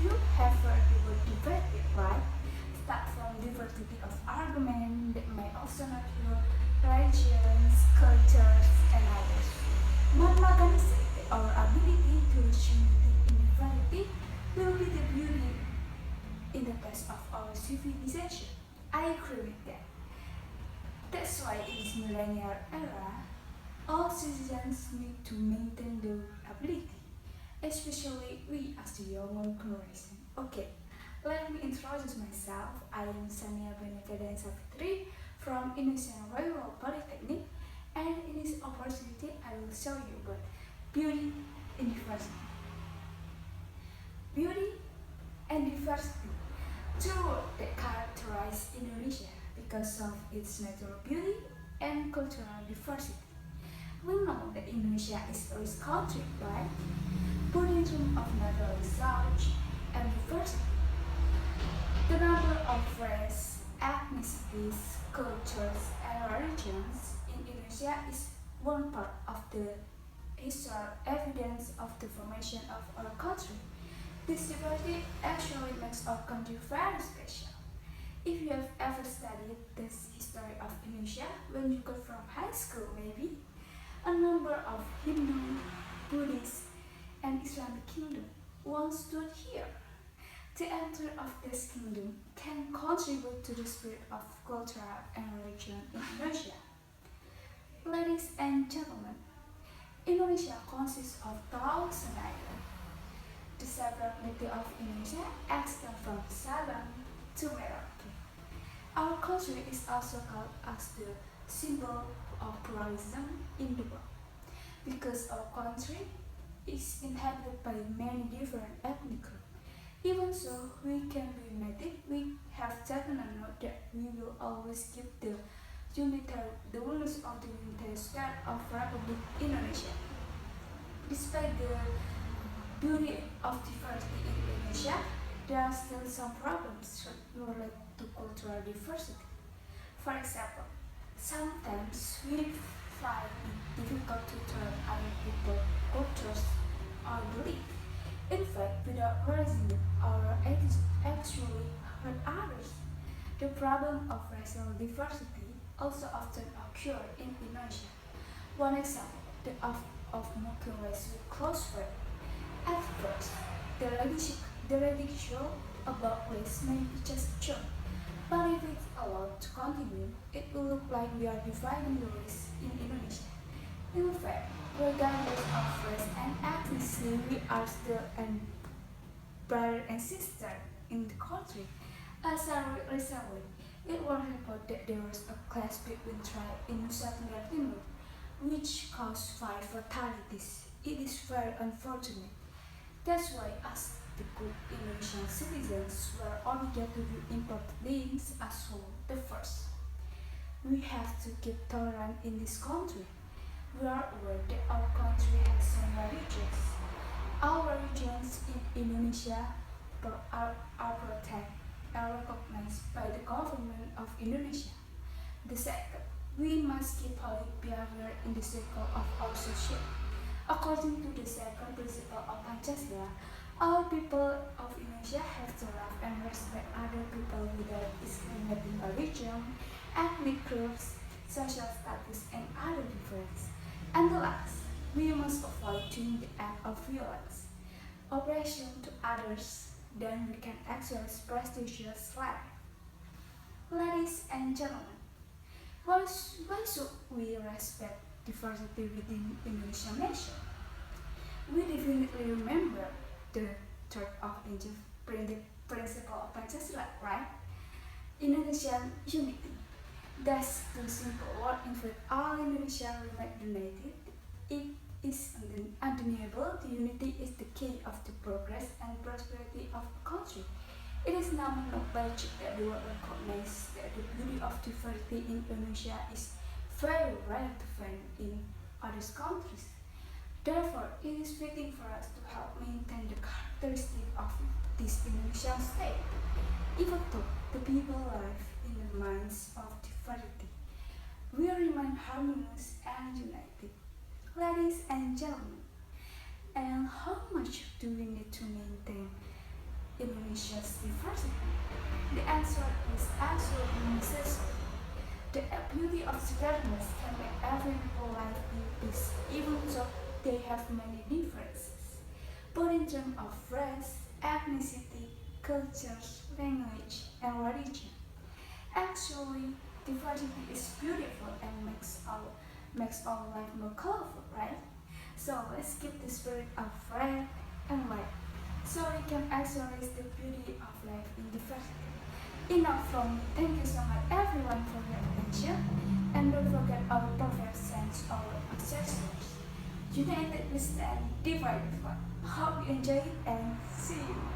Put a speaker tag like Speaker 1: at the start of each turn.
Speaker 1: you have heard the word diversity, right? Start from diversity of argument that may also not your religions, cultures, and others. Mahatma Gandhi said that our ability to unity in diversity will be the beauty in the test of our civilization. I agree with that. That's why in this millennial era, all citizens need to maintain their ability, especially we as the younger generation. Okay, let me introduce myself. I am Shania Bernika dan Isafitri from Indonesian Royal Polytechnic, and in this opportunity, I will show you about beauty in diversity. Beauty and diversity, two words that characterize Indonesia because of its natural beauty and cultural diversity. We know that Indonesia is a rich country, right? But in terms of natural research and diversity, the number of race, ethnicities, cultures, and religions in Indonesia is one part of the historical evidence of the formation of our country. This diversity actually makes our country very special. If you have ever studied the history of Indonesia when you go from high school, maybe a number of Hindu, Buddhist, and Islamic kingdoms once stood here. The entry of this kingdom can contribute to the spirit of culture and religion in Indonesia. Ladies and gentlemen, Indonesia consists of thousands of islands. The sovereignty of Indonesia extends from Sabang to Merauke. Our country is also called as the symbol of pluralism in the world because our country is inhabited by many different ethnic groups. Even so, we can be united. We have taken a note that we will always keep the rules of the unitary state of Republic Indonesia. Despite the beauty of diversity in Indonesia, there are still some problems related to cultural diversity. For example, sometimes we find it difficult to turn other people's cultures or beliefs. In fact, without realizing it, our attitude actually hurt others. The problem of racial diversity also often occurs in Indonesia. One example, of mocking race with close friends. At first, the ridicule about race may be just a joke, but if it's allowed to continue, it will look like we are dividing the race in Indonesia. In fact, regardless of race and ethnicity, we are still brother and sister in the country. As a result, it was reported that there was a clash between tribes in Nusa Tenggara Timur, which caused 5 fatalities. It is very unfortunate. That's why us, the good Indonesian citizens, were obligated to do important things as well. The first, we have to keep tolerant in this country. We are aware that our country has some religions. Our religions in Indonesia are protected and recognized by the government of Indonesia. The second, we must keep holy behavior in the circle of our society. According to the second principle of Pancasila, all people of Indonesia have to love and respect other people without discriminating religion, ethnic groups, social status, and other differences. And the last, we must avoid doing the act of violence, oppression to others, then we can actually prestigious life. Ladies and gentlemen, why should we respect diversity within Indonesian nation? We definitely remember the third of principle of Pancasila, right? Indonesian unity. Thus, the simple word in fact all Indonesian remain united. It is undeniable. The unity is the key of the progress and prosperity of a country. It is now acknowledged that the world recognizes that the beauty of diversity in Indonesia is very rare to find in other countries. Therefore, it is fitting for us to help maintain the characteristic of this Indonesian state, even though the people live in the minds of diversity. We remain harmonious and united. Ladies and gentlemen, and how much do we need to maintain answer is absolutely necessary. The beauty of togetherness can make every people life in peace, even though they have many differences. But in terms of race, ethnicity, cultures, language, and religion, actually, diversity is beautiful and makes our life more colorful, right? So let's keep the spirit of red and white, so we can actualize the beauty of life in diversity. Enough from me. Thank you so much everyone for your attention. And don't forget our perfect sense of our ancestors. United we stand, divided we fall. Hope you enjoy it and see you.